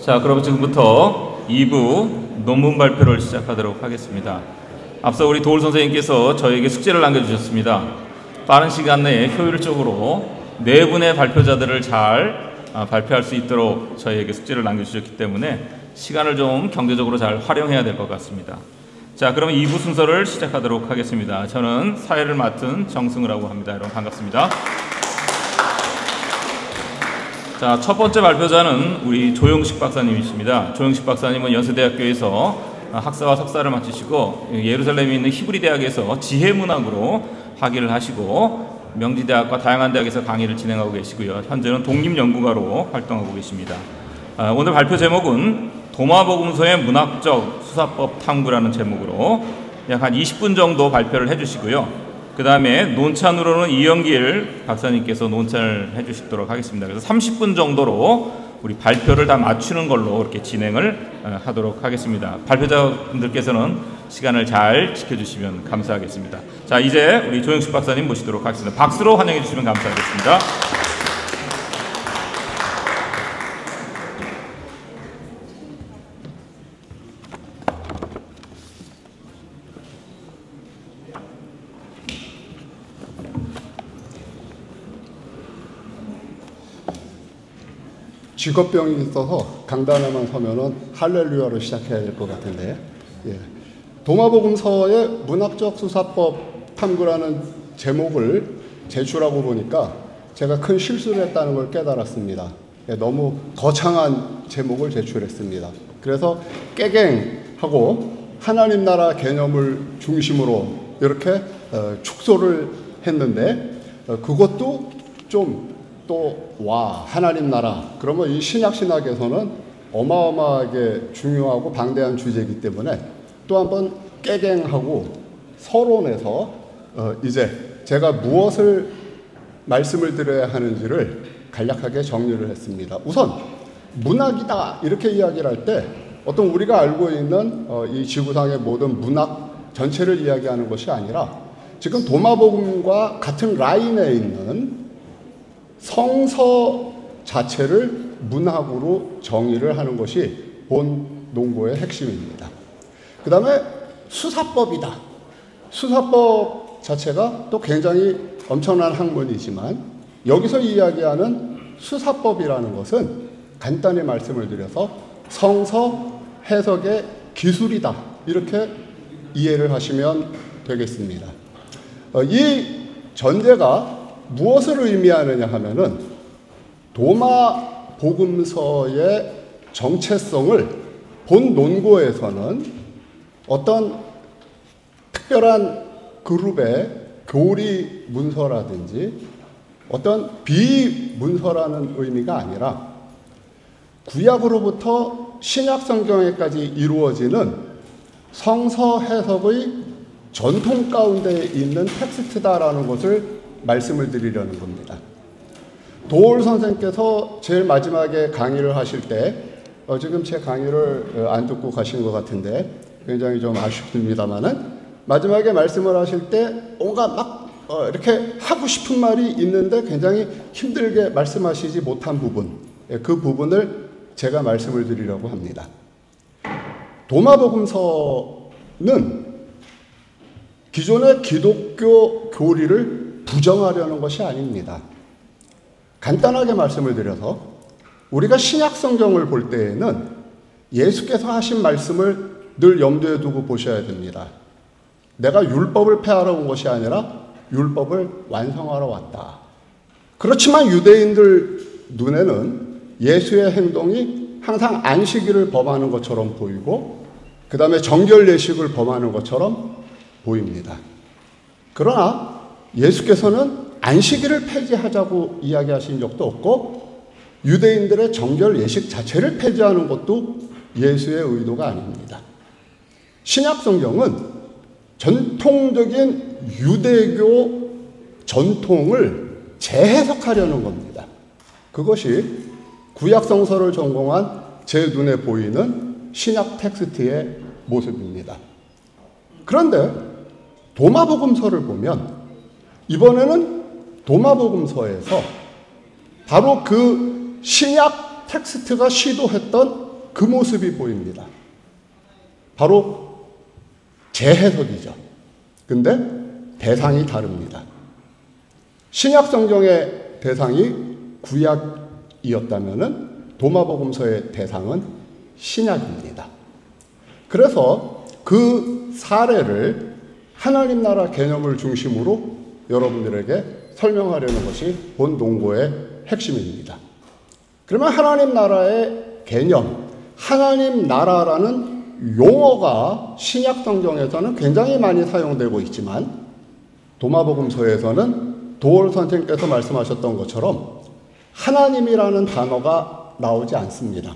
자, 그럼 지금부터 2부 논문 발표를 시작하도록 하겠습니다. 앞서 우리 도울 선생님께서 저에게 숙제를 남겨주셨습니다. 빠른 시간 내에 효율적으로 4분의 발표자들을 잘 발표할 수 있도록 저희에게 숙제를 남겨주셨기 때문에 시간을 좀 경제적으로 잘 활용해야 될 것 같습니다. 자, 그러면 2부 순서를 시작하도록 하겠습니다. 저는 사회를 맡은 정승우라고 합니다. 여러분 반갑습니다. 자, 첫 번째 발표자는 우리 조영식 박사님이십니다. 조영식 박사님은 연세대학교에서 학사와 석사를 마치시고 예루살렘에 있는 히브리 대학에서 지혜문학으로 학위를 하시고 명지대학과 다양한 대학에서 강의를 진행하고 계시고요. 현재는 독립연구가로 활동하고 계십니다. 오늘 발표 제목은 도마복음서의 문학적 수사법 탐구라는 제목으로 약 한 20분 정도 발표를 해주시고요. 그 다음에 논찬으로는 이영길 박사님께서 논찬을 해주시도록 하겠습니다. 그래서 30분 정도로 우리 발표를 다 맞추는 걸로 이렇게 진행을 하도록 하겠습니다. 발표자분들께서는 시간을 잘 지켜주시면 감사하겠습니다. 자, 이제 우리 조영식 박사님 모시도록 하겠습니다. 박수로 환영해 주시면 감사하겠습니다. 직업병이 있어서 강단에만 서면은 할렐루야로 시작해야 될 것 같은데, 도마복음서의 문학적 수사법 탐구라는 제목을 제출하고 보니까 제가 큰 실수를 했다는 걸 깨달았습니다. 너무 거창한 제목을 제출했습니다. 그래서 깨갱하고 하나님 나라 개념을 중심으로 이렇게 축소를 했는데, 그것도 좀 하나님 나라, 그러면 이 신약신학에서는 어마어마하게 중요하고 방대한 주제이기 때문에 또 한번 깨갱하고 서론에서 이제 제가 무엇을 말씀을 드려야 하는지를 간략하게 정리를 했습니다. 우선 문학이다 이렇게 이야기를 할 때 어떤 우리가 알고 있는 이 지구상의 모든 문학 전체를 이야기하는 것이 아니라 지금 도마복음과 같은 라인에 있는 성서 자체를 문학으로 정의를 하는 것이 본 논고의 핵심입니다. 그 다음에 수사법이다. 수사법 자체가 또 굉장히 엄청난 학문이지만 여기서 이야기하는 수사법이라는 것은 간단히 말씀을 드려서 성서 해석의 기술이다. 이렇게 이해를 하시면 되겠습니다. 이 전제가 무엇을 의미하느냐 하면은 도마복음서의 정체성을 본 논고에서는 어떤 특별한 그룹의 교리 문서라든지 어떤 비문서라는 의미가 아니라 구약으로부터 신약 성경에까지 이루어지는 성서 해석의 전통 가운데 있는 텍스트다라는 것을 말씀을 드리려는 겁니다. 도올 선생께서 제일 마지막에 강의를 하실 때 지금 제 강의를 안 듣고 가신 것 같은데 굉장히 좀 아쉽습니다만은 마지막에 말씀을 하실 때 뭔가 막 이렇게 하고 싶은 말이 있는데 굉장히 힘들게 말씀하시지 못한 부분, 그 부분을 제가 말씀을 드리려고 합니다. 도마복음서는 기존의 기독교 교리를 부정하려는 것이 아닙니다. 간단하게 말씀을 드려서 우리가 신약 성경을 볼 때에는 예수께서 하신 말씀을 늘 염두에 두고 보셔야 됩니다. 내가 율법을 폐하러 온 것이 아니라 율법을 완성하러 왔다. 그렇지만 유대인들 눈에는 예수의 행동이 항상 안식일을 범하는 것처럼 보이고 그 다음에 정결 예식을 범하는 것처럼 보입니다. 그러나 예수께서는 안식일을 폐지하자고 이야기하신 적도 없고 유대인들의 정결 예식 자체를 폐지하는 것도 예수의 의도가 아닙니다. 신약 성경은 전통적인 유대교 전통을 재해석하려는 겁니다. 그것이 구약 성서를 전공한 제 눈에 보이는 신약 텍스트의 모습입니다. 그런데 도마복음서를 보면 이번에는 도마복음서에서 바로 그 신약 텍스트가 시도했던 그 모습이 보입니다. 바로 재해석이죠. 근데 대상이 다릅니다. 신약 성경의 대상이 구약이었다면 도마복음서의 대상은 신약입니다. 그래서 그 사례를 하나님 나라 개념을 중심으로 여러분들에게 설명하려는 것이 본 농고의 핵심입니다. 그러면 하나님 나라의 개념, 하나님 나라라는 용어가 신약 성경에서는 굉장히 많이 사용되고 있지만 도마복음서에서는 도올 선생님께서 말씀하셨던 것처럼 하나님이라는 단어가 나오지 않습니다.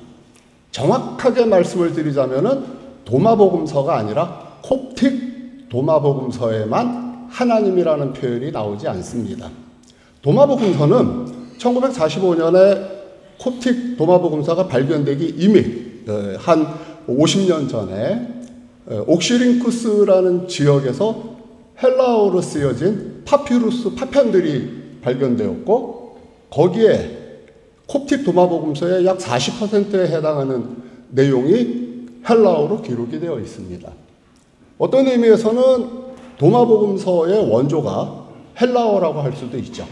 정확하게 말씀을 드리자면은 도마복음서가 아니라 콥틱 도마복음서에만 하나님이라는 표현이 나오지 않습니다. 도마복음서는 1945년에 콥틱 도마복음서가 발견되기 이미 한 50년 전에 옥시링쿠스라는 지역에서 헬라어로 쓰여진 파피루스 파편들이 발견되었고 거기에 콥틱 도마복음서의 약 40%에 해당하는 내용이 헬라어로 기록이 되어 있습니다. 어떤 의미에서는 도마복음서의 원조가 헬라어라고 할 수도 있죠.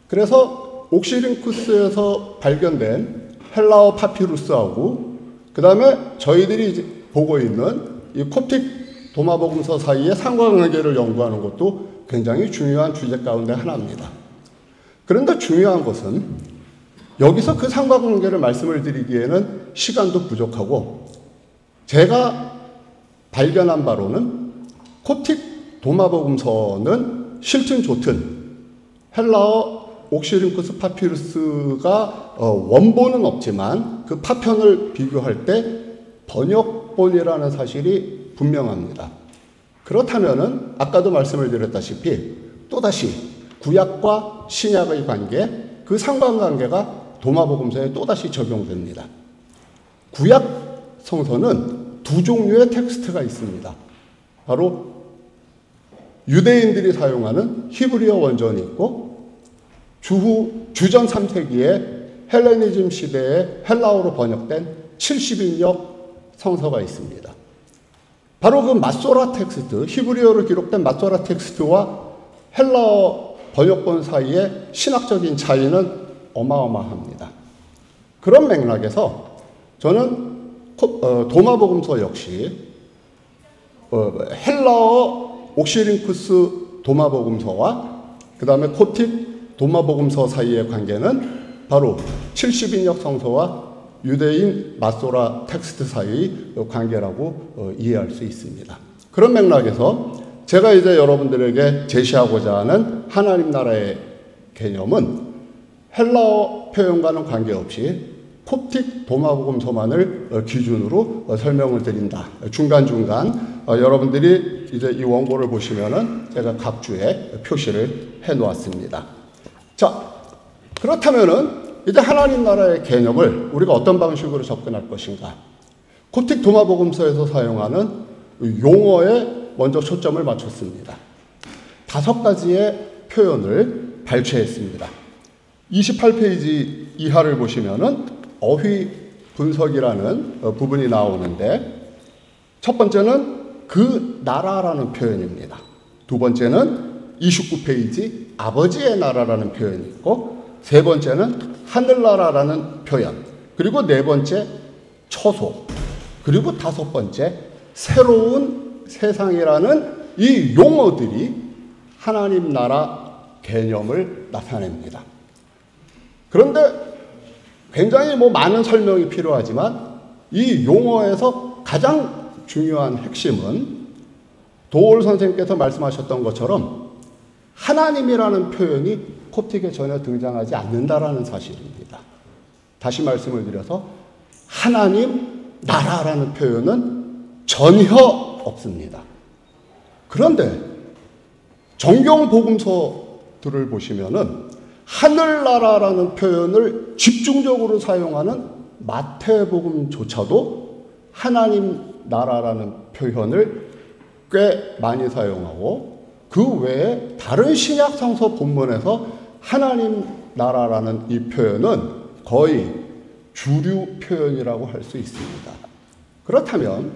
그래서 옥시링쿠스에서 발견된 헬라어 파피루스하고 그 다음에 저희들이 보고 있는 이 콥틱 도마복음서 사이의 상관관계를 연구하는 것도 굉장히 중요한 주제 가운데 하나입니다. 그런데 중요한 것은 여기서 그 상관관계를 말씀을 드리기에는 시간도 부족하고 제가 발견한 바로는 콥틱 도마복음서는 싫든 좋든 헬라어 옥시링쿠스 파피루스가 원본은 없지만 그 파편을 비교할 때 번역본이라는 사실이 분명합니다. 그렇다면은 아까도 말씀을 드렸다시피 또다시 구약과 신약의 관계, 그 상관관계가 도마복음서에 또다시 적용됩니다. 구약 성서는 두 종류의 텍스트가 있습니다. 바로 유대인들이 사용하는 히브리어 원전이 있고 주전 3세기에 헬레니즘 시대에 헬라어로 번역된 70인역 성서가 있습니다. 바로 그 마소라 텍스트, 히브리어로 기록된 마소라 텍스트와 헬라어 번역본 사이의 신학적인 차이는 어마어마합니다. 그런 맥락에서 저는 도마복음서 역시 헬라어 옥시링쿠스 도마복음서와 그 다음에 콥틱 도마복음서 사이의 관계는 바로 70인역 성서와 유대인 마소라 텍스트 사이의 관계라고 이해할 수 있습니다. 그런 맥락에서 제가 이제 여러분들에게 제시하고자 하는 하나님 나라의 개념은 헬라어 표현과는 관계없이 콥틱 도마복음서만을 기준으로 설명을 드린다. 중간중간 여러분들이 이제 이 원고를 보시면은 제가 각 주에 표시를 해 놓았습니다. 자, 그렇다면은 이제 하나님 나라의 개념을 우리가 어떤 방식으로 접근할 것인가? 콥틱 도마복음서에서 사용하는 용어에 먼저 초점을 맞췄습니다. 5가지의 표현을 발췌했습니다. 28페이지 이하를 보시면은 어휘 분석이라는 부분이 나오는데 첫 번째는 그 나라라는 표현입니다. 두 번째는 29페이지 아버지의 나라라는 표현이 있고 세 번째는 하늘나라라는 표현, 그리고 네 번째 처소, 그리고 다섯 번째 새로운 세상이라는 이 용어들이 하나님 나라 개념을 나타냅니다. 그런데 굉장히 많은 설명이 필요하지만 이 용어에서 가장 중요한 핵심은 도올 선생님께서 말씀하셨던 것처럼 하나님이라는 표현이 콥틱에 전혀 등장하지 않는다라는 사실입니다. 다시 말씀을 드려서 하나님 나라라는 표현은 전혀 없습니다. 그런데 정경 복음서들을 보시면은 하늘나라라는 표현을 집중적으로 사용하는 마태복음조차도 하나님 나라라는 표현을 꽤 많이 사용하고 그 외에 다른 신약 성서 본문에서 하나님 나라라는 이 표현은 거의 주류 표현이라고 할 수 있습니다. 그렇다면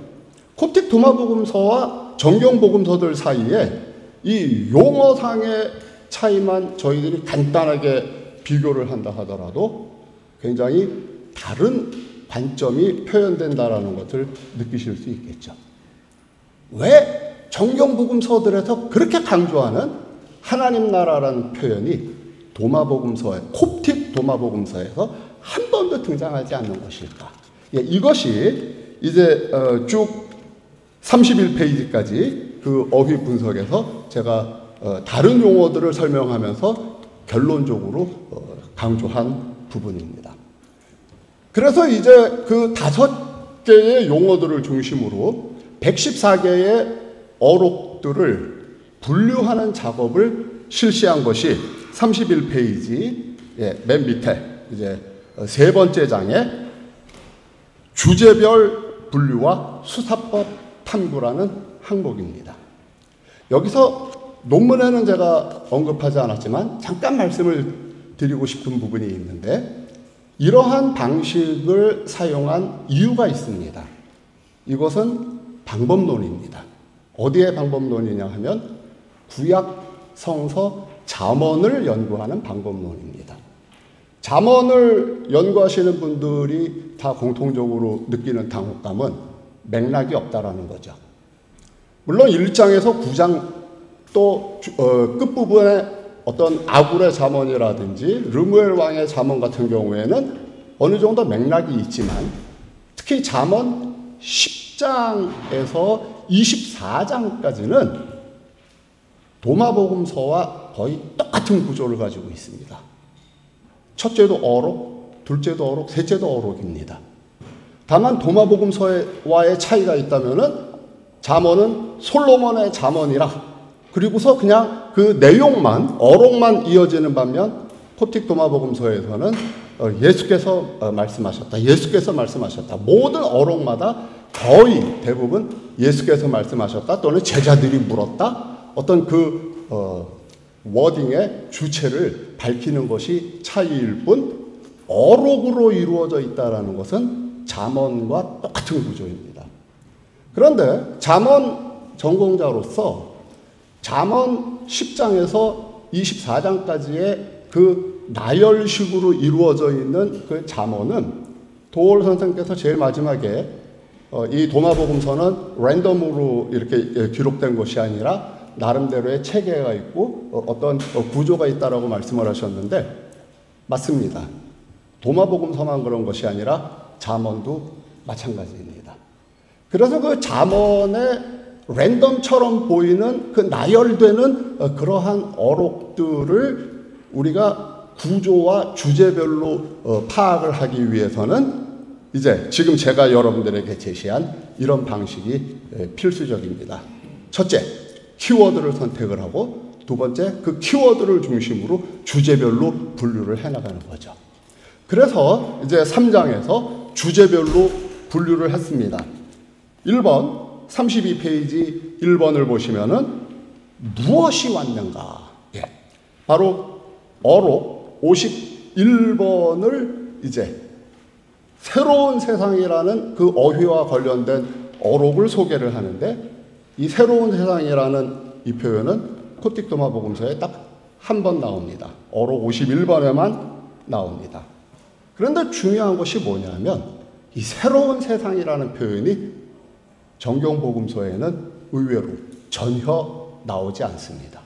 콥틱 도마복음서와 정경복음서들 사이에 이 용어상의 차이만 저희들이 간단하게 비교를 한다 하더라도 굉장히 다른 관점이 표현된다라는 것을 느끼실 수 있겠죠. 왜 정경복음서들에서 그렇게 강조하는 하나님 나라라는 표현이 도마복음서에, 콥틱 도마복음서에서 한 번도 등장하지 않는 것일까? 예, 이것이 이제 쭉 31페이지까지 그 어휘 분석에서 제가 다른 용어들을 설명하면서 결론적으로 강조한 부분입니다. 그래서 이제 그 5개의 용어들을 중심으로 114개의 어록들을 분류하는 작업을 실시한 것이 31페이지 맨 밑에 이제 세 번째 장에 주제별 분류와 수사법 탐구라는 항목입니다. 여기서 논문에는 제가 언급하지 않았지만 잠깐 말씀을 드리고 싶은 부분이 있는데 이러한 방식을 사용한 이유가 있습니다. 이것은 방법론입니다. 어디에 방법론이냐 하면 구약 성서 잠언을 연구하는 방법론입니다. 잠언을 연구하시는 분들이 다 공통적으로 느끼는 당혹감은 맥락이 없다라는 거죠. 물론 1장에서 9장 또 끝부분에 어떤 아굴의 잠언이라든지 르무엘 왕의 잠언 같은 경우에는 어느 정도 맥락이 있지만 특히 잠언 10장에서 24장까지는 도마복음서와 거의 똑같은 구조를 가지고 있습니다. 첫째도 어록, 둘째도 어록, 셋째도 어록입니다. 다만 도마복음서와의 차이가 있다면은 잠언은 솔로몬의 잠언이라 그리고서 그냥 그 내용만 어록만 이어지는 반면 콥틱 도마복음서에서는 예수께서 말씀하셨다. 예수께서 말씀하셨다. 모든 어록마다 거의 대부분 예수께서 말씀하셨다 또는 제자들이 물었다. 어떤 그 워딩의 주체를 밝히는 것이 차이일 뿐 어록으로 이루어져 있다는 것은 잠언과 똑같은 구조입니다. 그런데 잠언 전공자로서 잠언 10장에서 24장까지의 그 나열식으로 이루어져 있는 그 잠언은 도올 선생께서 제일 마지막에 이 도마복음서는 랜덤으로 이렇게 기록된 것이 아니라 나름대로의 체계가 있고 어떤 구조가 있다라고 말씀을 하셨는데 맞습니다. 도마복음서만 그런 것이 아니라 잠언도 마찬가지입니다. 그래서 그 잠언의 랜덤처럼 보이는 그 나열되는 그러한 어록들을 우리가 구조와 주제별로 파악을 하기 위해서는 이제 지금 제가 여러분들에게 제시한 이런 방식이 필수적입니다. 첫째, 키워드를 선택을 하고 두 번째, 그 키워드를 중심으로 주제별로 분류를 해나가는 거죠. 그래서 이제 3장에서 주제별로 분류를 했습니다. 1번, 32페이지 1번을 보시면은 무엇이 왔는가? 예. 바로 어록 51번을 이제 새로운 세상이라는 그 어휘와 관련된 어록을 소개를 하는데 이 새로운 세상이라는 이 표현은 콥틱 도마복음서에 딱 한 번 나옵니다. 어록 51번에만 나옵니다. 그런데 중요한 것이 뭐냐면 이 새로운 세상이라는 표현이 정경복음서에는 의외로 전혀 나오지 않습니다.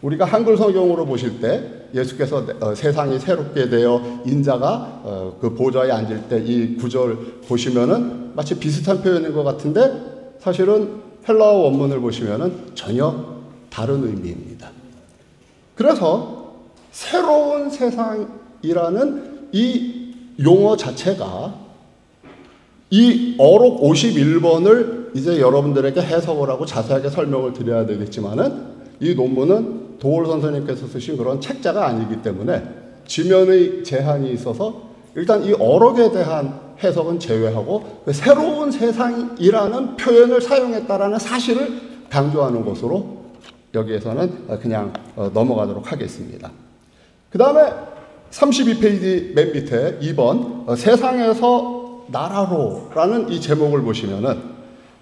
우리가 한글 성경으로 보실 때 예수께서 세상이 새롭게 되어 인자가 그 보좌에 앉을 때 이 구절 보시면은 마치 비슷한 표현인 것 같은데 사실은 헬라어 원문을 보시면은 전혀 다른 의미입니다. 그래서 새로운 세상이라는 이 용어 자체가 이 어록 51번을 이제 여러분들에게 해석을 하고 자세하게 설명을 드려야 되겠지만은 이 논문은 도올 선생님께서 쓰신 그런 책자가 아니기 때문에 지면의 제한이 있어서 일단 이 어록에 대한 해석은 제외하고 새로운 세상이라는 표현을 사용했다라는 사실을 강조하는 것으로 여기에서는 그냥 넘어가도록 하겠습니다. 그 다음에 32페이지 맨 밑에 2번 세상에서 나라로라는 이 제목을 보시면은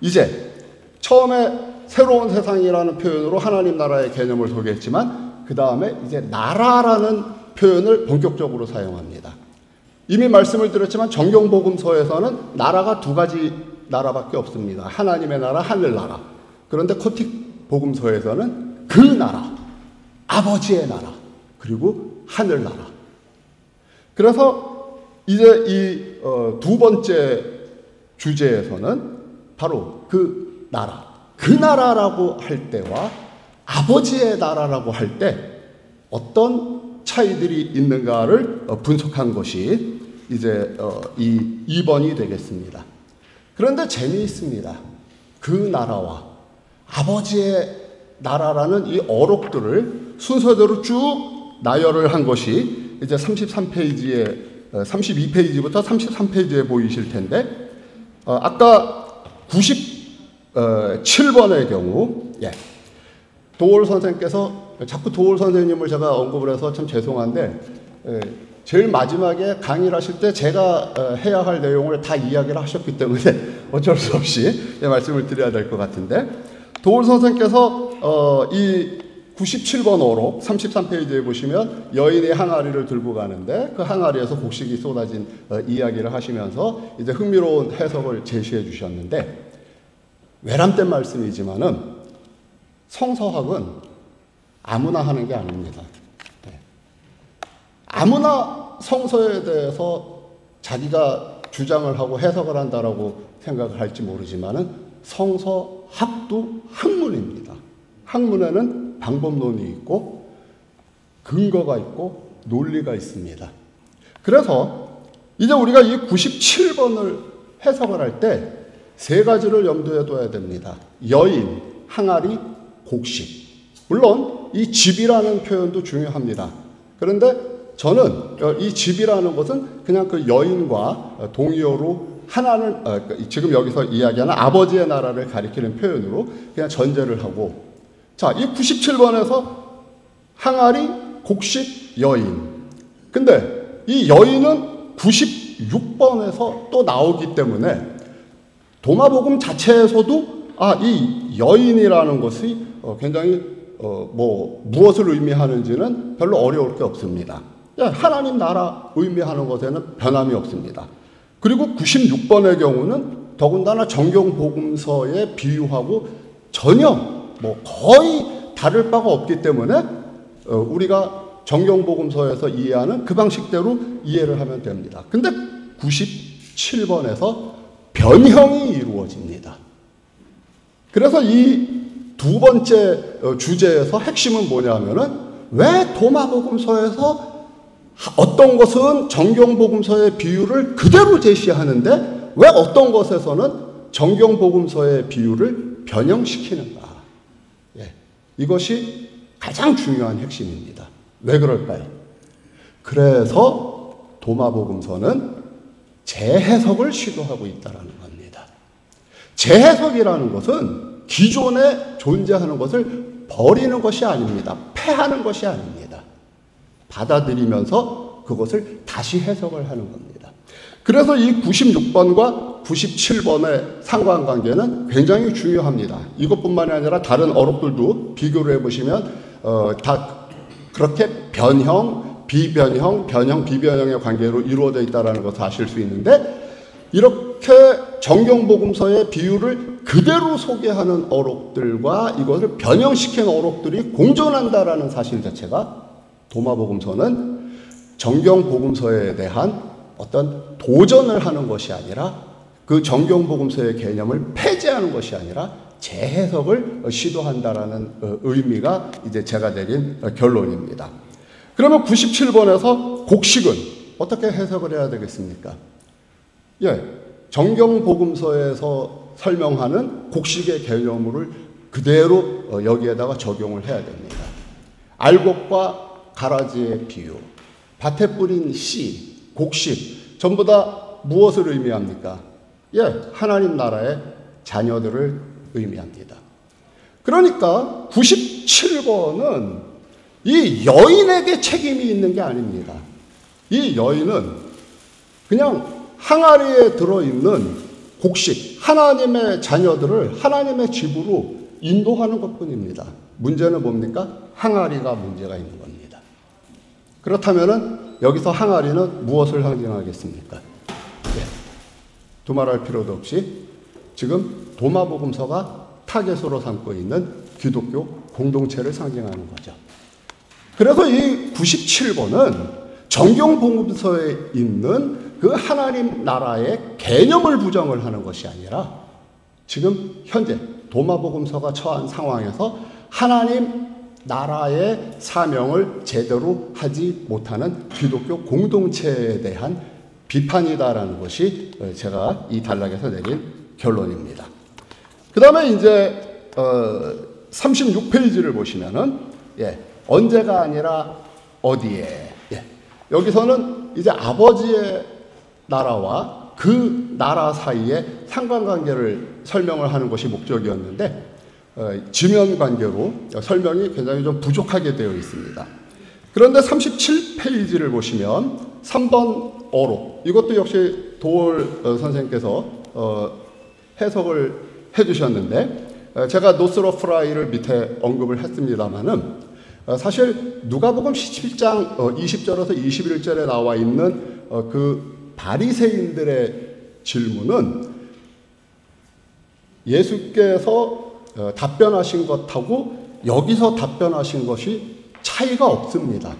이제 처음에 새로운 세상이라는 표현으로 하나님 나라의 개념을 소개했지만 그 다음에 이제 나라라는 표현을 본격적으로 사용합니다. 이미 말씀을 드렸지만 정경복음서에서는 나라가 두 가지 나라밖에 없습니다. 하나님의 나라, 하늘나라. 그런데 코틱 복음서에서는 그 나라, 아버지의 나라, 그리고 하늘나라. 그래서 이제 이 두 번째 주제에서는 바로 그 나라, 그 나라라고 할 때와 아버지의 나라라고 할 때 어떤 차이들이 있는가를 분석한 것이 이제 이 2번이 되겠습니다. 그런데 재미있습니다. 그 나라와 아버지의 나라라는 이 어록들을 순서대로 쭉 나열을 한 것이 이제 32페이지부터 33페이지에 보이실 텐데 아까 97번의 경우 도올 선생님께서 자꾸 도올 선생님을 제가 언급을 해서 참 죄송한데 제일 마지막에 강의를 하실 때 제가 해야 할 내용을 다 이야기를 하셨기 때문에 어쩔 수 없이 말씀을 드려야 될 것 같은데 도올 선생님께서 이 97번 어록 33페이지에 보시면 여인이 항아리를 들고 가는데 그 항아리에서 곡식이 쏟아진 이야기를 하시면서 이제 흥미로운 해석을 제시해 주셨는데 외람된 말씀이지만은 성서학은 아무나 하는 게 아닙니다. 아무나 성서에 대해서 자기가 주장을 하고 해석을 한다라고 생각을 할지 모르지만은 성서학도 학문입니다. 학문에는 방법론이 있고 근거가 있고 논리가 있습니다. 그래서 이제 우리가 이 97번을 해석을 할 때 세 가지를 염두에 둬야 됩니다. 여인, 항아리, 곡식. 물론 이 집이라는 표현도 중요합니다. 그런데 저는 이 집이라는 것은 그냥 그 여인과 동의어로 하나는 지금 여기서 이야기하는 아버지의 나라를 가리키는 표현으로 그냥 전제를 하고 자, 이 97번에서 항아리, 곡식, 여인. 근데 이 여인은 96번에서 또 나오기 때문에 도마복음 자체에서도 이 여인이라는 것이 굉장히 무엇을 의미하는지는 별로 어려울 게 없습니다. 하나님 나라 의미하는 것에는 변함이 없습니다. 그리고 96번의 경우는 더군다나 정경복음서에 비유하고 전혀 거의 다를 바가 없기 때문에 우리가 정경복음서에서 이해하는 그 방식대로 이해를 하면 됩니다. 근데 97번에서 변형이 이루어집니다. 그래서 이 두 번째 주제에서 핵심은 뭐냐면은 왜 도마복음서에서 어떤 것은 정경복음서의 비유를 그대로 제시하는데 왜 어떤 것에서는 정경복음서의 비유를 변형시키는가? 이것이 가장 중요한 핵심입니다. 왜 그럴까요? 그래서 도마복음서는 재해석을 시도하고 있다는 겁니다. 재해석이라는 것은 기존에 존재하는 것을 버리는 것이 아닙니다. 패하는 것이 아닙니다. 받아들이면서 그것을 다시 해석을 하는 겁니다. 그래서 이 96번과 97번의 상관관계는 굉장히 중요합니다. 이것뿐만이 아니라 다른 어록들도 비교를 해보시면 다 그렇게 변형, 비변형, 변형, 비변형의 관계로 이루어져 있다는 것을 아실 수 있는데 이렇게 정경복음서의 비유를 그대로 소개하는 어록들과 이것을 변형시킨 어록들이 공존한다라는 사실 자체가 도마복음서는 정경복음서에 대한 어떤 도전을 하는 것이 아니라 그 정경복음서의 개념을 폐지하는 것이 아니라 재해석을 시도한다라는 의미가 이제 제가 내린 결론입니다. 그러면 97번에서 곡식은 어떻게 해석을 해야 되겠습니까? 정경복음서에서 설명하는 곡식의 개념을 그대로 여기에다가 적용을 해야 됩니다. 알곡과 가라지의 비유, 밭에 뿌린 씨, 곡식 전부 다 무엇을 의미합니까? 예, 하나님 나라의 자녀들을 의미합니다. 그러니까 97번은 이 여인에게 책임이 있는 게 아닙니다. 이 여인은 그냥 항아리에 들어있는 곡식, 하나님의 자녀들을 하나님의 집으로 인도하는 것뿐입니다. 문제는 뭡니까? 항아리가 문제가 있는 겁니다. 그렇다면 여기서 항아리는 무엇을 상징하겠습니까? 예, 두말할 필요도 없이 지금 도마복음서가 타겟으로 삼고 있는 기독교 공동체를 상징하는 거죠. 그래서 이 97번은 정경복음서에 있는 그 하나님 나라의 개념을 부정을 하는 것이 아니라 지금 현재 도마복음서가 처한 상황에서 하나님 나라의 사명을 제대로 하지 못하는 기독교 공동체에 대한 비판이다라는 것이 제가 이 단락에서 내린 결론입니다. 그 다음에 이제 36페이지를 보시면은 언제가 아니라 어디에, 여기서는 이제 아버지의 나라와 그 나라 사이의 상관관계를 설명을 하는 것이 목적이었는데 지면 관계로 설명이 굉장히 좀 부족하게 되어 있습니다. 그런데 37페이지를 보시면 3번 어록, 이것도 역시 도올 선생님께서 해석을 해주셨는데 제가 노스로프라이를 밑에 언급을 했습니다마는 사실 누가복음 17장 20절에서 21절에 나와 있는 그 바리새인들의 질문은 예수께서 답변하신 것하고 여기서 답변하신 것이 차이가 없습니다.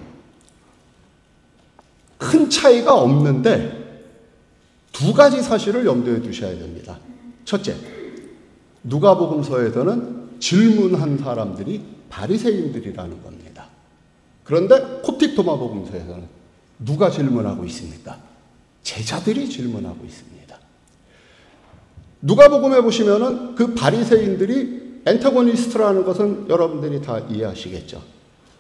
큰 차이가 없는데 두 가지 사실을 염두에 두셔야 됩니다. 첫째, 누가복음서에서는 질문한 사람들이 바리새인들이라는 겁니다. 그런데 코틱 도마복음서에서는 누가 질문하고 있습니까? 제자들이 질문하고 있습니다. 누가복음에 보시면은 그 바리새인들이 엔타고니스트라는 것은 여러분들이 다 이해하시겠죠.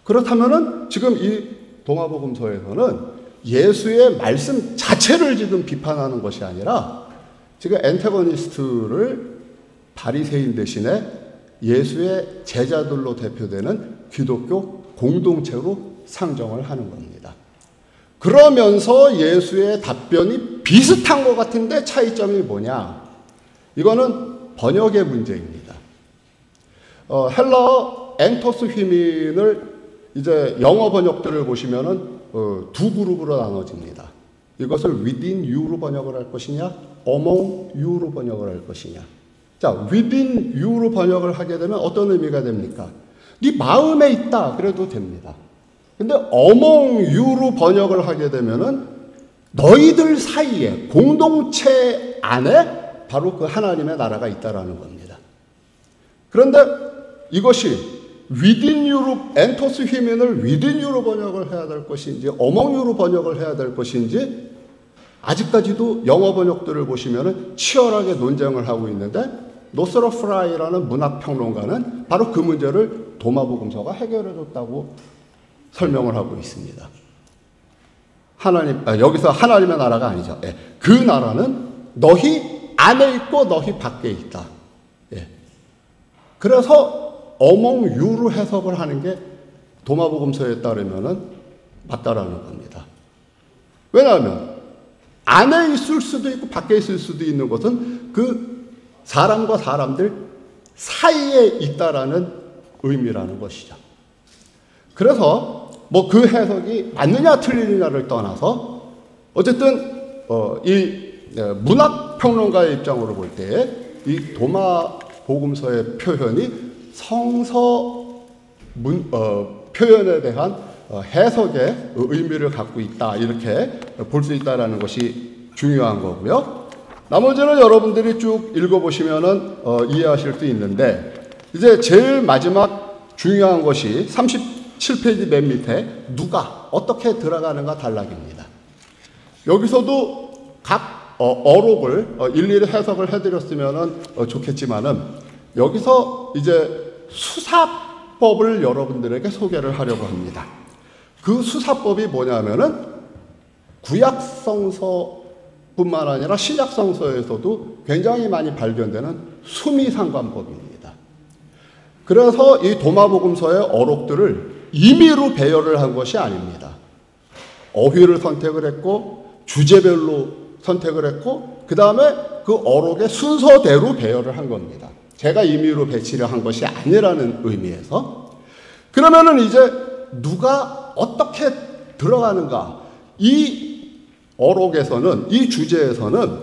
그렇다면은 지금 이 도마복음서에서는 예수의 말씀 자체를 지금 비판하는 것이 아니라 지금 엔타고니스트를 바리새인 대신에 예수의 제자들로 대표되는 기독교 공동체로 상정을 하는 겁니다. 그러면서 예수의 답변이 비슷한 것 같은데 차이점이 뭐냐? 이거는 번역의 문제입니다. 헬라어 엔토스 휘민을 이제 영어 번역들을 보시면은 두 그룹으로 나눠집니다. 이것을 within you로 번역을 할 것이냐, among you로 번역을 할 것이냐. 자, within you로 번역을 하게 되면 어떤 의미가 됩니까? 네 마음에 있다 그래도 됩니다. 근데 among you로 번역을 하게 되면은 너희들 사이에 공동체 안에 바로 그 하나님의 나라가 있다라는 겁니다. 그런데 이것이 within you로 엔토스 휘민을 within you로 번역을 해야 될 것인지 among you로 번역을 해야 될 것인지 아직까지도 영어 번역들을 보시면은 치열하게 논쟁을 하고 있는데 노스로프라이라는 문학평론가는 바로 그 문제를 도마복음서가 해결해줬다고 설명을 하고 있습니다. 여기서 하나님의 나라가 아니죠. 그 나라는 너희 안에 있고 너희 밖에 있다. 그래서 among you로 해석을 하는 게 도마복음서에 따르면은 맞다라는 겁니다. 왜냐하면 안에 있을 수도 있고 밖에 있을 수도 있는 것은 그 사람과 사람들 사이에 있다라는 의미라는 것이죠. 그래서 뭐 그 해석이 맞느냐 틀리느냐를 떠나서 어쨌든 이 문학 평론가의 입장으로 볼 때 이 도마복음서의 표현이 성서 표현에 대한 해석의 의미를 갖고 있다 이렇게 볼 수 있다라는 것이 중요한 거고요. 나머지는 여러분들이 쭉 읽어보시면은 이해하실 수 있는데 이제 제일 마지막 중요한 것이 37페이지 맨 밑에 누가 어떻게 들어가는가 단락입니다. 여기서도 각 어록을 일일이 해석을 해드렸으면은 좋겠지만은 여기서 이제 수사법을 여러분들에게 소개를 하려고 합니다. 그 수사법이 뭐냐면은 구약성서 뿐만 아니라 신약 성서에서도 굉장히 많이 발견되는 수미상관법입니다. 그래서 이 도마복음서의 어록들을 임의로 배열을 한 것이 아닙니다. 어휘를 선택을 했고 주제별로 선택을 했고 그 다음에 그 어록의 순서대로 배열을 한 겁니다. 제가 임의로 배치를 한 것이 아니라는 의미에서. 그러면은 이제 누가 어떻게 들어가는가? 이 어록에서는, 이 주제에서는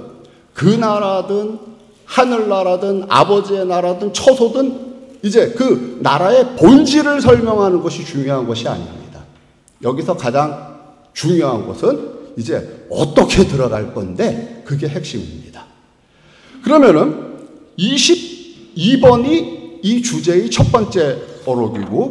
그 나라든 하늘나라든 아버지의 나라든 처소든 이제 그 나라의 본질을 설명하는 것이 중요한 것이 아닙니다. 여기서 가장 중요한 것은 이제 어떻게 들어갈 건데 그게 핵심입니다. 그러면은 22번이 이 주제의 첫 번째 어록이고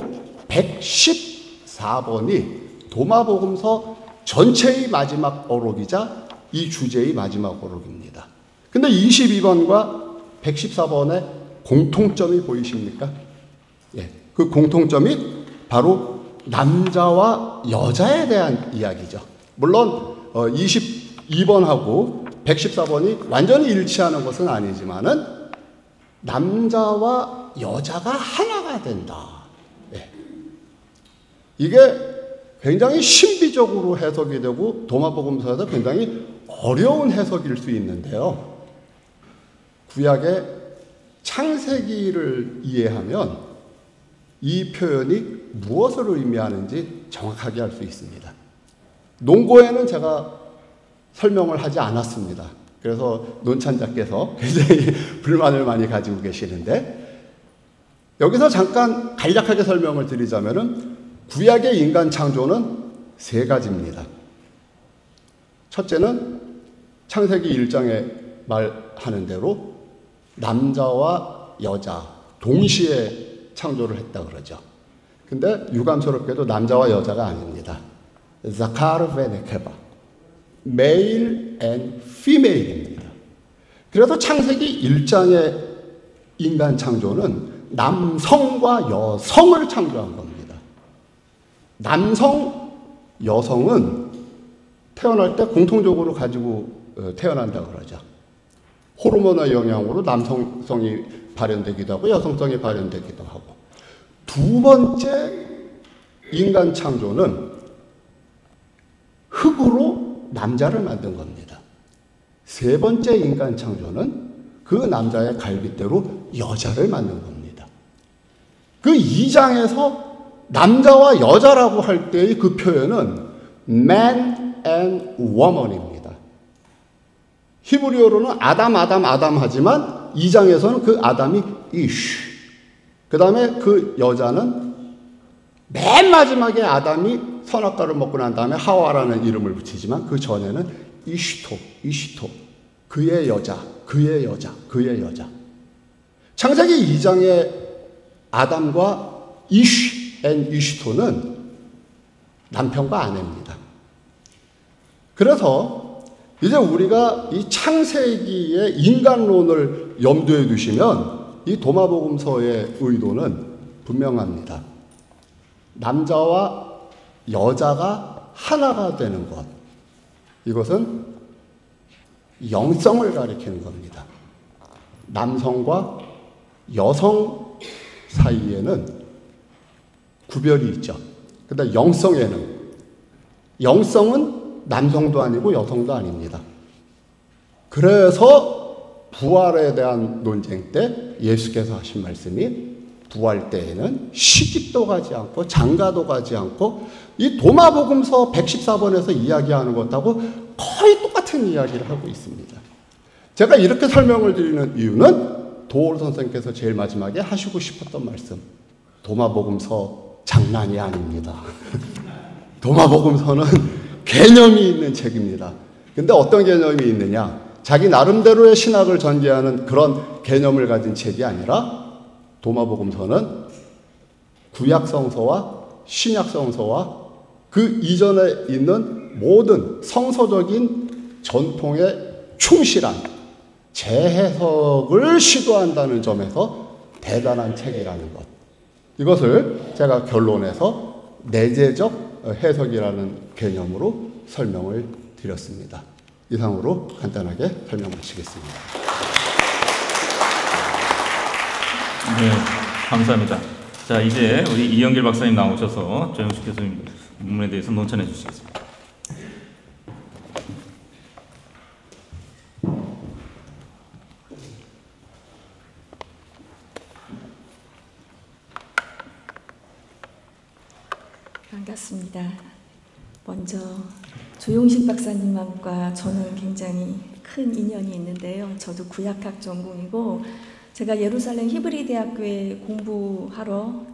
114번이 도마복음서 전체의 마지막 어록이자 이 주제의 마지막 어록입니다. 근데 22번과 114번의 공통점이 보이십니까? 예, 그 공통점이 바로 남자와 여자에 대한 이야기죠. 물론 22번하고 114번이 완전히 일치하는 것은 아니지만은 남자와 여자가 하나가 된다. 예. 이게 굉장히 신비적으로 해석이 되고 도마복음서에서 굉장히 어려운 해석일 수 있는데요. 구약의 창세기를 이해하면 이 표현이 무엇을 의미하는지 정확하게 알 수 있습니다. 농고에는 제가 설명을 하지 않았습니다. 그래서 논찬자께서 굉장히 불만을 많이 가지고 계시는데 여기서 잠깐 간략하게 설명을 드리자면은 구약의 인간 창조는 세 가지입니다. 첫째는 창세기 1장에 말하는 대로 남자와 여자 동시에 창조를 했다 그러죠. 근데 유감스럽게도 남자와 여자가 아닙니다. 자카르 베네케바, 메일 앤 피메일입니다. 그래서 창세기 1장의 인간 창조는 남성과 여성을 창조한 겁니다. 남성, 여성은 태어날 때 공통적으로 가지고 태어난다 그러죠. 호르몬의 영향으로 남성성이 발현되기도 하고 여성성이 발현되기도 하고. 두 번째 인간 창조는 흙으로 남자를 만든 겁니다. 세 번째 인간 창조는 그 남자의 갈빗대로 여자를 만든 겁니다. 그 2장에서 남자와 여자라고 할 때의 그 표현은 man and woman입니다. 히브리어로는 아담 하지만 2장에서는 그 아담이 이쉬. 그 다음에 그 여자는 맨 마지막에 아담이 선악과를 먹고 난 다음에 하와라는 이름을 붙이지만 그 전에는 이시토. 그의 여자. 창세기 2장의 아담과 이시토는 남편과 아내입니다. 그래서 이제 우리가 이 창세기의 인간론을 염두에 두시면 이 도마복음서의 의도는 분명합니다. 남자와 여자가 하나가 되는 것. 이것은 영성을 가리키는 겁니다. 남성과 여성 사이에는 구별이 있죠. 근데 영성은 남성도 아니고 여성도 아닙니다. 그래서 부활에 대한 논쟁 때 예수께서 하신 말씀이 부활 때에는 시집도 가지 않고 장가도 가지 않고 이 도마복음서 114번에서 이야기하는 것하고 거의 똑같은 이야기를 하고 있습니다. 제가 이렇게 설명을 드리는 이유는 도올 선생님께서 제일 마지막에 하시고 싶었던 말씀. 도마복음서 장난이 아닙니다. 도마복음서는 개념이 있는 책입니다. 근데 어떤 개념이 있느냐? 자기 나름대로의 신학을 전개하는 그런 개념을 가진 책이 아니라 도마복음서는 구약성서와 신약성서와 그 이전에 있는 모든 성서적인 전통에 충실한 재해석을 시도한다는 점에서 대단한 책이라는 것. 이것을 제가 결론에서 내재적 해석이라는 개념으로 설명을 드렸습니다. 이상으로 간단하게 설명 마치겠습니다. 네, 감사합니다. 자, 이제 우리 이영길 박사님 나오셔서 조영식 교수님 논문에 대해서 논천해 주시겠습니다. 반갑습니다. 먼저 조용식 박사님과 저는 굉장히 큰 인연이 있는데요. 저도 구약학 전공이고 제가 예루살렘 히브리 대학교에 공부하러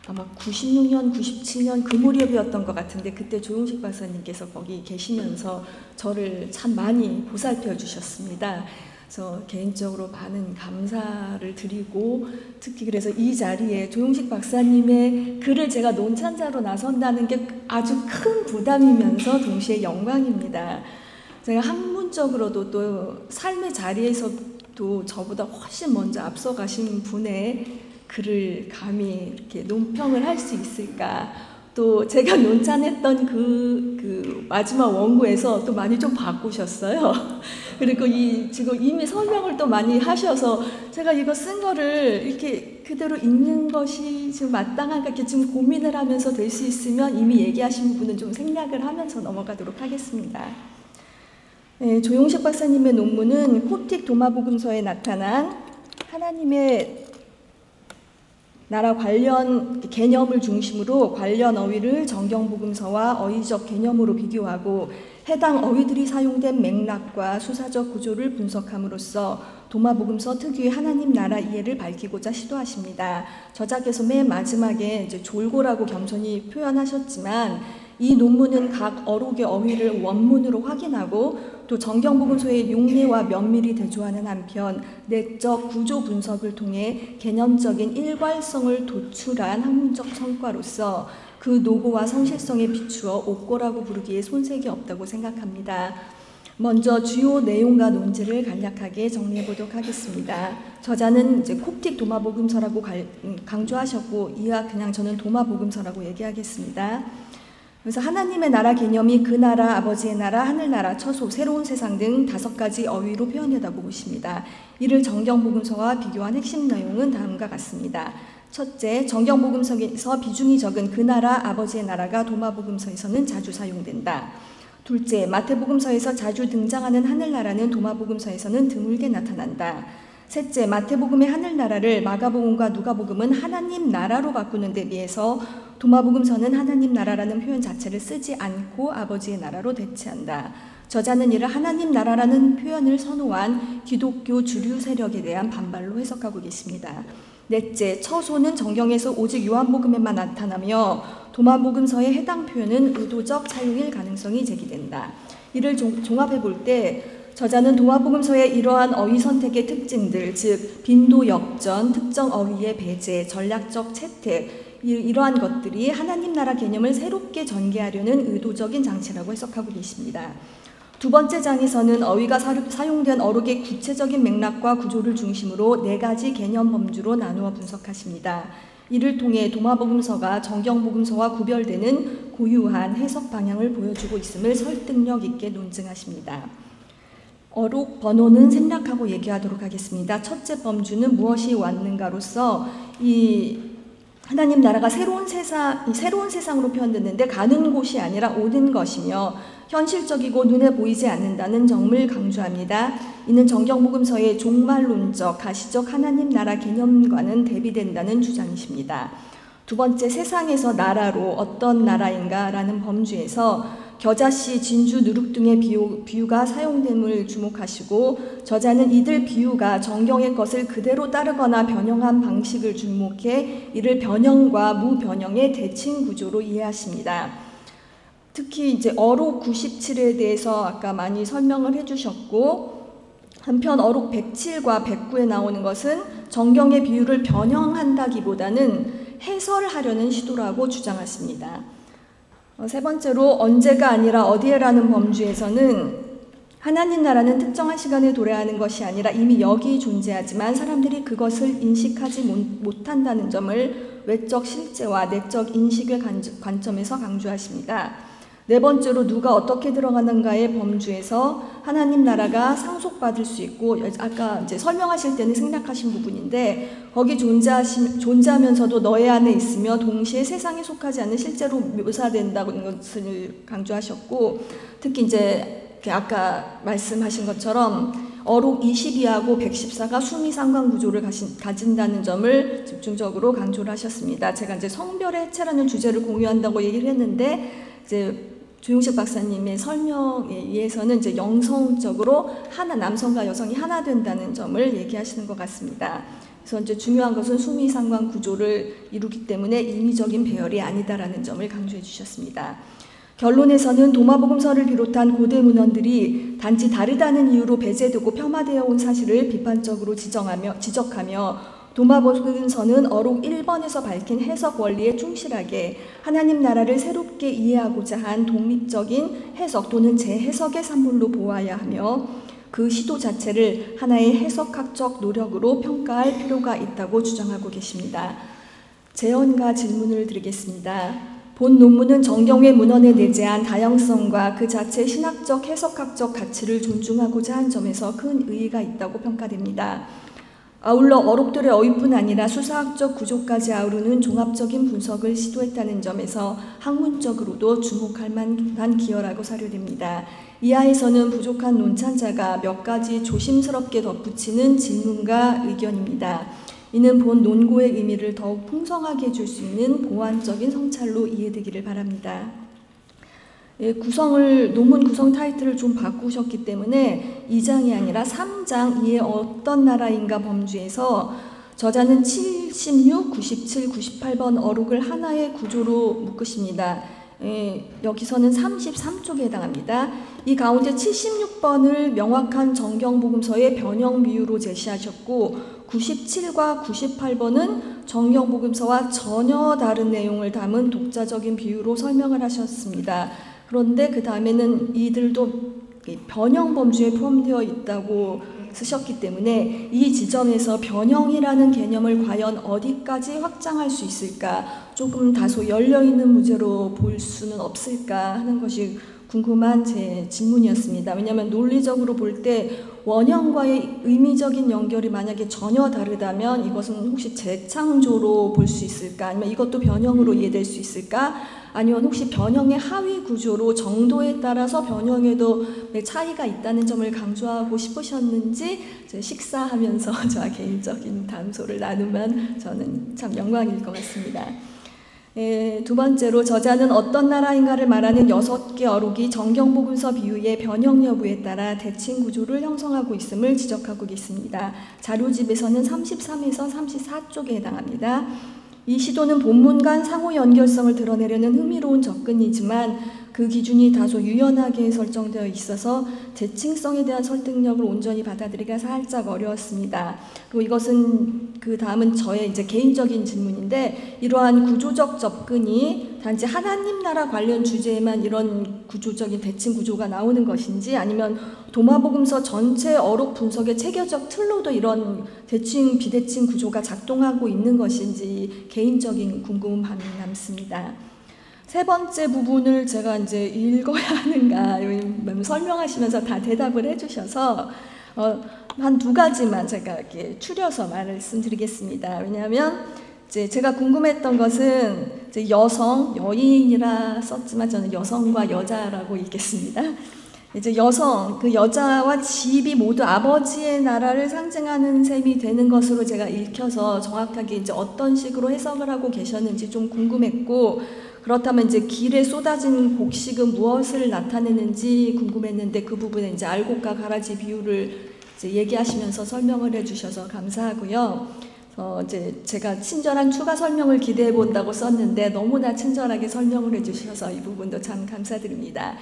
아마 96년, 97년 그 무렵이었던 것 같은데 그때 조용식 박사님께서 거기 계시면서 저를 참 많이 보살펴 주셨습니다. 그래서 개인적으로 많은 감사를 드리고 특히 그래서 이 자리에 조용식 박사님의 글을 제가 논찬자로 나선다는 게 아주 큰 부담이면서 동시에 영광입니다. 제가 학문적으로도 또 삶의 자리에서도 저보다 훨씬 먼저 앞서가신 분의 글을 감히 이렇게 논평을 할 수 있을까? 또 제가 논찬했던 그 마지막 원고에서 또 많이 좀 바꾸셨어요. 그리고 지금 이미 설명을 또 많이 하셔서 제가 이거 쓴 거를 이렇게 그대로 읽는 것이 지금 마땅한가 이렇게 지금 고민을 하면서 될 수 있으면 이미 얘기하신 부분은 좀 생략을 하면서 넘어가도록 하겠습니다. 네, 조용식 박사님의 논문은 콥틱 도마복음서에 나타난 하나님의 나라 관련 개념을 중심으로 관련 어휘를 정경복음서와 어휘적 개념으로 비교하고 해당 어휘들이 사용된 맥락과 수사적 구조를 분석함으로써 도마복음서 특유의 하나님 나라 이해를 밝히고자 시도하십니다. 저자께서 맨 마지막에 이제 졸고라고 겸손히 표현하셨지만 이 논문은 각 어록의 어휘를 원문으로 확인하고 또 정경복음서의 용례와 면밀히 대조하는 한편 내적 구조 분석을 통해 개념적인 일괄성을 도출한 학문적 성과로서 그 노고와 성실성에 비추어 옥고라고 부르기에 손색이 없다고 생각합니다. 먼저 주요 내용과 논지를 간략하게 정리해 보도록 하겠습니다. 저자는 이제 콥틱 도마복음서라고 강조하셨고 이와 그냥 저는 도마복음서라고 얘기하겠습니다. 그래서 하나님의 나라 개념이 그 나라, 아버지의 나라, 하늘나라, 처소, 새로운 세상 등 5가지 어휘로 표현했다고 보십니다. 이를 정경복음서와 비교한 핵심 내용은 다음과 같습니다. 첫째, 정경복음서에서 비중이 적은 그 나라, 아버지의 나라가 도마복음서에서는 자주 사용된다. 둘째, 마태복음서에서 자주 등장하는 하늘나라는 도마복음서에서는 드물게 나타난다. 셋째, 마태복음의 하늘나라를 마가복음과 누가복음은 하나님 나라로 바꾸는 데 비해서 도마복음서는 하나님 나라라는 표현 자체를 쓰지 않고 아버지의 나라로 대체한다. 저자는 이를 하나님 나라라는 표현을 선호한 기독교 주류 세력에 대한 반발로 해석하고 계십니다. 넷째, 처소는 정경에서 오직 요한복음에만 나타나며 도마복음서의 해당 표현은 의도적 사용일 가능성이 제기된다. 이를 종합해 볼 때 저자는 도마복음서의 이러한 어휘 선택의 특징들, 즉 빈도 역전, 특정 어휘의 배제, 전략적 채택 이러한 것들이 하나님 나라 개념을 새롭게 전개하려는 의도적인 장치라고 해석하고 계십니다. 두 번째 장에서는 어휘가 사용된 어록의 구체적인 맥락과 구조를 중심으로 4가지 개념 범주로 나누어 분석하십니다. 이를 통해 도마복음서가 정경복음서와 구별되는 고유한 해석 방향을 보여주고 있음을 설득력 있게 논증하십니다. 어록 번호는 생략하고 얘기하도록 하겠습니다. 첫째 범주는 무엇이 왔는가로서 이 하나님 나라가 새로운 세상으로 표현됐는데 가는 곳이 아니라 오는 것이며 현실적이고 눈에 보이지 않는다는 점을 강조합니다. 이는 정경복음서의 종말론적, 가시적 하나님 나라 개념과는 대비된다는 주장이십니다. 두 번째, 세상에서 나라로 어떤 나라인가라는 범주에서 겨자씨, 진주, 누룩 등의 비유가 사용됨을 주목하시고 저자는 이들 비유가 정경의 것을 그대로 따르거나 변형한 방식을 주목해 이를 변형과 무변형의 대칭 구조로 이해하십니다. 특히 이제 어록 97에 대해서 아까 많이 설명을 해주셨고 한편 어록 107과 109에 나오는 것은 정경의 비유를 변형한다기보다는 해설하려는 시도라고 주장하십니다. 세 번째로 언제가 아니라 어디에라는 범주에서는 하나님 나라는 특정한 시간에 도래하는 것이 아니라 이미 여기 존재하지만 사람들이 그것을 인식하지 못한다는 점을 외적 실제와 내적 인식의 관점에서 강조하십니다. 네 번째로 누가 어떻게 들어가는가의 범주에서 하나님 나라가 상속받을 수 있고, 아까 이제 설명하실 때는 생략하신 부분인데, 거기 존재하면서도 너의 안에 있으며 동시에 세상에 속하지 않는 실제로 묘사된다고 것을 강조하셨고, 특히 이제 아까 말씀하신 것처럼 어록 22하고 114가 수미상관 구조를 가진다는 점을 집중적으로 강조를 하셨습니다. 제가 이제 성별의 해체라는 주제를 공유한다고 얘기를 했는데, 이제 조용식 박사님의 설명에 의해서는 이제 영성적으로 남성과 여성이 하나 된다는 점을 얘기하시는 것 같습니다. 그래서 이제 중요한 것은 수미상관 구조를 이루기 때문에 임의적인 배열이 아니다라는 점을 강조해 주셨습니다. 결론에서는 도마복음서를 비롯한 고대 문헌들이 단지 다르다는 이유로 배제되고 폄하되어 온 사실을 비판적으로 지적하며 도마복음서는 어록 1번에서 밝힌 해석 원리에 충실하게 하나님 나라를 새롭게 이해하고자 한 독립적인 해석 또는 재해석의 산물로 보아야 하며 그 시도 자체를 하나의 해석학적 노력으로 평가할 필요가 있다고 주장하고 계십니다. 제언과 질문을 드리겠습니다. 본 논문은 정경회 문헌에 내재한 다양성과 그 자체 신학적 해석학적 가치를 존중하고자 한 점에서 큰 의의가 있다고 평가됩니다. 아울러 어록들의 어휘뿐 아니라 수사학적 구조까지 아우르는 종합적인 분석을 시도했다는 점에서 학문적으로도 주목할 만한 기여라고 사료됩니다. 이하에서는 부족한 논찬자가 몇 가지 조심스럽게 덧붙이는 질문과 의견입니다. 이는 본 논고의 의미를 더욱 풍성하게 해줄 수 있는 보완적인 성찰로 이해되기를 바랍니다. 논문 구성 타이틀을 좀 바꾸셨기 때문에 2장이 아니라 3장 이에 어떤 나라인가 범주에서 저자는 76, 97, 98번 어록을 하나의 구조로 묶으십니다. 여기서는 33쪽에 해당합니다. 이 가운데 76번을 명확한 정경복음서의 변형 비유로 제시하셨고 97과 98번은 정경복음서와 전혀 다른 내용을 담은 독자적인 비유로 설명을 하셨습니다. 그런데 그 다음에는 이들도 변형 범주에 포함되어 있다고 쓰셨기 때문에 이 지점에서 변형이라는 개념을 과연 어디까지 확장할 수 있을까, 조금 다소 열려있는 문제로 볼 수는 없을까 하는 것이 궁금한 제 질문이었습니다. 왜냐하면 논리적으로 볼 때 원형과의 의미적인 연결이 만약에 전혀 다르다면 이것은 혹시 재창조로 볼 수 있을까, 아니면 이것도 변형으로 이해될 수 있을까, 아니면 혹시 변형의 하위 구조로 정도에 따라서 변형에도 차이가 있다는 점을 강조하고 싶으셨는지 식사하면서 저와 개인적인 담소를 나누면 저는 참 영광일 것 같습니다. 두 번째로 저자는 어떤 나라인가를 말하는 6개 어록이 정경복음서 비유의 변형 여부에 따라 대칭 구조를 형성하고 있음을 지적하고 있습니다. 자료집에서는 33에서 34쪽에 해당합니다. 이 시도는 본문 간 상호 연결성을 드러내려는 흥미로운 접근이지만 그 기준이 다소 유연하게 설정되어 있어서 대칭성에 대한 설득력을 온전히 받아들이기가 살짝 어려웠습니다. 그리고 이것은 그 다음은 저의 이제 개인적인 질문인데, 이러한 구조적 접근이 단지 하나님 나라 관련 주제에만 이런 구조적인 대칭 구조가 나오는 것인지, 아니면 도마복음서 전체 어록 분석의 체계적 틀로도 이런 대칭 비대칭 구조가 작동하고 있는 것인지 개인적인 궁금함이 남습니다. 세 번째 부분을 제가 이제 읽어야 하는가, 설명하시면서 다 대답을 해주셔서 한 2가지만 제가 이렇게 추려서 말씀드리겠습니다. 왜냐하면 이제 제가 궁금했던 것은 이제 여인이라 썼지만 저는 여성과 여자라고 읽겠습니다. 이제 여성, 그 여자와 집이 모두 아버지의 나라를 상징하는 셈이 되는 것으로 제가 읽혀서 정확하게 이제 어떤 식으로 해석을 하고 계셨는지 좀 궁금했고, 그렇다면 이제 길에 쏟아지는 곡식은 무엇을 나타내는지 궁금했는데 그 부분에 이제 알곡과 가라지 비유를 이제 얘기하시면서 설명을 해주셔서 감사하고요. 이제 제가 친절한 추가 설명을 기대해 본다고 썼는데 너무나 친절하게 설명을 해주셔서 이 부분도 참 감사드립니다.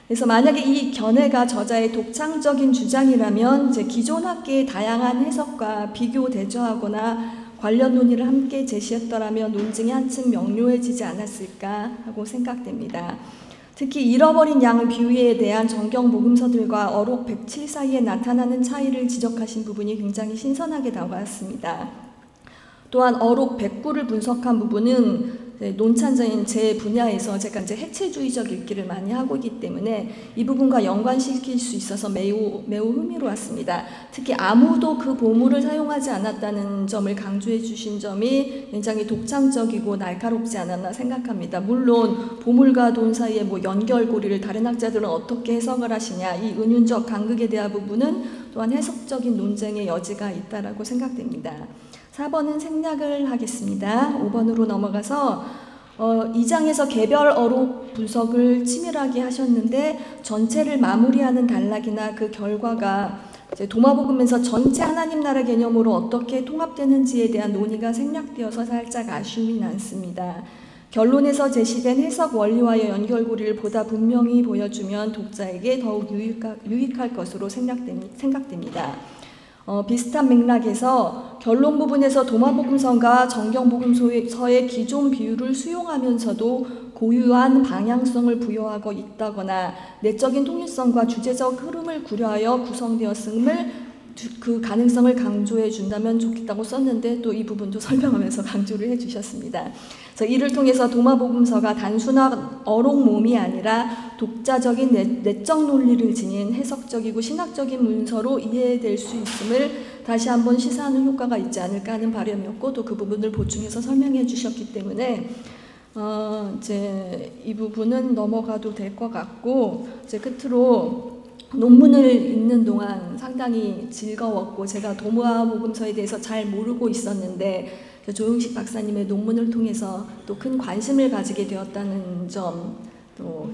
그래서 만약에 이 견해가 저자의 독창적인 주장이라면 이제 기존 학계의 다양한 해석과 비교 대조하거나 관련 논의를 함께 제시했더라면 논증이 한층 명료해지지 않았을까 하고 생각됩니다. 특히 잃어버린 양 비유에 대한 정경 복음서들과 어록 107 사이에 나타나는 차이를 지적하신 부분이 굉장히 신선하게 다가왔습니다. 또한 어록 109를 분석한 부분은 논찬자인 제 분야에서 제가 이제 해체주의적 읽기를 많이 하고 있기 때문에 이 부분과 연관시킬 수 있어서 매우 흥미로웠습니다. 특히 아무도 그 보물을 사용하지 않았다는 점을 강조해 주신 점이 굉장히 독창적이고 날카롭지 않았나 생각합니다. 물론 보물과 돈 사이의 뭐 연결고리를 다른 학자들은 어떻게 해석을 하시냐, 이 은윤적 간극에 대한 부분은 또한 해석적인 논쟁의 여지가 있다라고 생각됩니다. 4번은 생략을 하겠습니다. 5번으로 넘어가서 2장에서 개별 어록 분석을 치밀하게 하셨는데 전체를 마무리하는 단락이나 그 결과가 이제 도마복음에서 전체 하나님 나라 개념으로 어떻게 통합되는지에 대한 논의가 생략되어서 살짝 아쉬움이 남습니다. 결론에서 제시된 해석 원리와의 연결고리를 보다 분명히 보여주면 독자에게 더욱 유익할 것으로 생각됩니다. 비슷한 맥락에서 결론 부분에서 도마복음서가 정경복음서의 기존 비유를 수용하면서도 고유한 방향성을 부여하고 있다거나 내적인 통일성과 주제적 흐름을 고려하여 구성되었음을 그 가능성을 강조해 준다면 좋겠다고 썼는데 또 이 부분도 설명하면서 강조를 해 주셨습니다. 그래서 이를 통해서 도마복음서가 단순한 어록몸이 아니라 독자적인 내적 논리를 지닌 해석적이고 신학적인 문서로 이해될 수 있음을 다시 한번 시사하는 효과가 있지 않을까 하는 바람이었고 또 그 부분을 보충해서 설명해 주셨기 때문에 이제 이 부분은 넘어가도 될 것 같고 이제 끝으로 논문을 읽는 동안 상당히 즐거웠고 제가 도마복음서에 대해서 잘 모르고 있었는데 조용식 박사님의 논문을 통해서 또 큰 관심을 가지게 되었다는 점, 또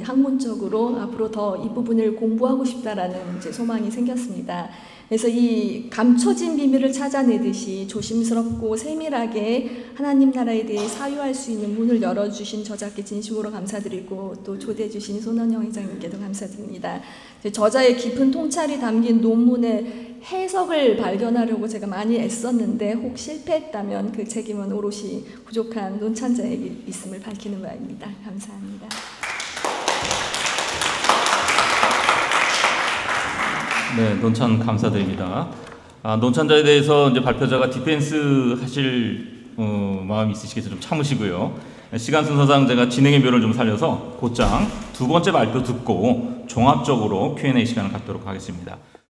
학문적으로 앞으로 더 이 부분을 공부하고 싶다라는 이제 소망이 생겼습니다. 그래서 이 감춰진 비밀을 찾아내듯이 조심스럽고 세밀하게 하나님 나라에 대해 사유할 수 있는 문을 열어주신 저자께 진심으로 감사드리고 또 초대해 주신 손원영 회장님께도 감사드립니다. 저자의 깊은 통찰이 담긴 논문의 해석을 발견하려고 제가 많이 애썼는데 혹 실패했다면 그 책임은 오롯이 부족한 논찬자에게 있음을 밝히는 바입니다. 감사합니다. 네, 논찬 감사드립니다. 논찬자에 대해서 이제 발표자가 디펜스 하실 마음이 있으시겠어서 좀 참으시고요. 시간 순서상 제가 진행의 묘를 좀 살려서 곧장 두 번째 발표 듣고 종합적으로 Q&A 시간을 갖도록 하겠습니다.